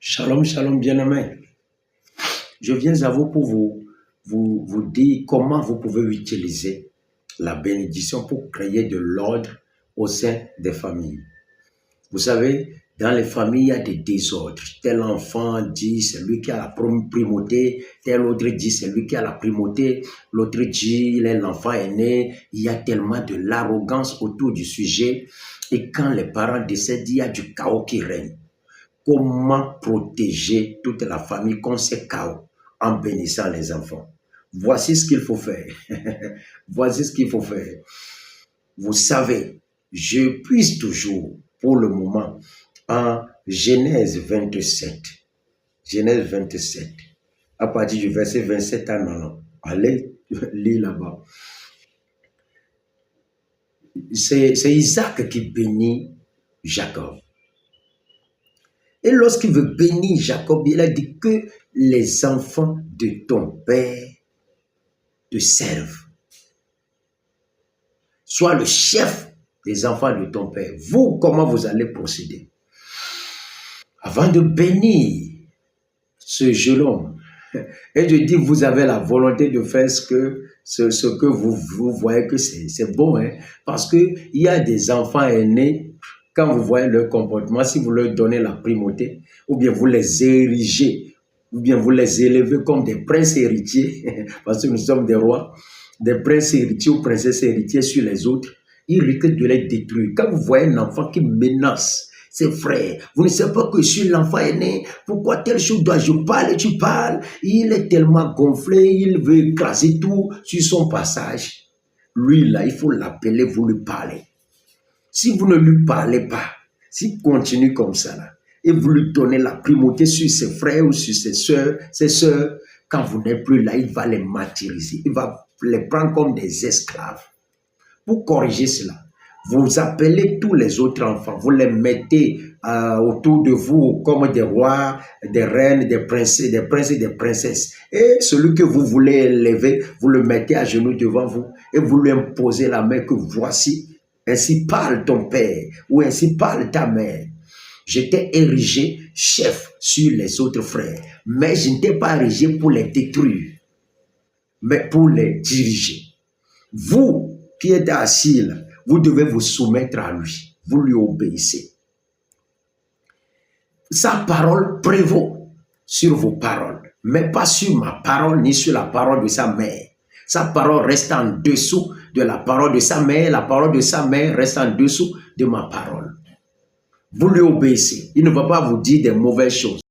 Shalom, shalom, bien-aimés. Je viens à vous pour vous dire comment vous pouvez utiliser la bénédiction pour créer de l'ordre au sein des familles. Vous savez, dans les familles, il y a des désordres. Tel enfant dit c'est lui qui a la primauté, tel autre dit c'est lui qui a la primauté, l'autre dit l'enfant est né. Il y a tellement de l'arrogance autour du sujet. Et quand les parents décèdent, il y a du chaos qui règne. Comment protéger toute la famille contre ce chaos en bénissant les enfants? Voici ce qu'il faut faire. Voici ce qu'il faut faire. Vous savez, je puise toujours, pour le moment, en Genèse 27. Genèse 27. À partir du verset 27 à 90. Allez, lire là-bas. C'est Isaac qui bénit Jacob. Et lorsqu'il veut bénir Jacob, il a dit que les enfants de ton père te servent. Sois le chef des enfants de ton père. Vous, comment vous allez procéder? Avant de bénir ce jeune homme, et de dire vous avez la volonté de faire ce que vous voyez que c'est bon, hein? Parce qu'il y a des enfants aînés. Quand vous voyez leur comportement, si vous leur donnez la primauté, ou bien vous les érigez, ou bien vous les élevez comme des princes héritiers, parce que nous sommes des rois, des princes héritiers ou princesses héritiers sur les autres, ils risquent de les détruire. Quand vous voyez un enfant qui menace ses frères, vous ne savez pas que si l'enfant est né, pourquoi telle chose dois-je parler, tu parles, il est tellement gonflé, il veut écraser tout sur son passage. Lui là, il faut l'appeler, vous lui parlez. Si vous ne lui parlez pas, s'il continue comme ça, là, et vous lui donnez la primauté sur ses frères ou sur ses sœurs, quand vous n'êtes plus là, il va les martyriser. Il va les prendre comme des esclaves. Pour corriger cela, vous appelez tous les autres enfants, vous les mettez autour de vous comme des rois, des reines, des princes et des princesses. Et celui que vous voulez élever, vous le mettez à genoux devant vous et vous lui imposez la main que voici. Ainsi parle ton père, ou ainsi parle ta mère. Je t'ai érigé chef sur les autres frères, mais je ne t'ai pas érigé pour les détruire, mais pour les diriger. Vous qui êtes assis là, vous devez vous soumettre à lui, vous lui obéissez. Sa parole prévaut sur vos paroles, mais pas sur ma parole ni sur la parole de sa mère. Sa parole reste en dessous de la parole de sa mère. La parole de sa mère reste en dessous de ma parole. Vous lui obéissez. Il ne va pas vous dire des mauvaises choses.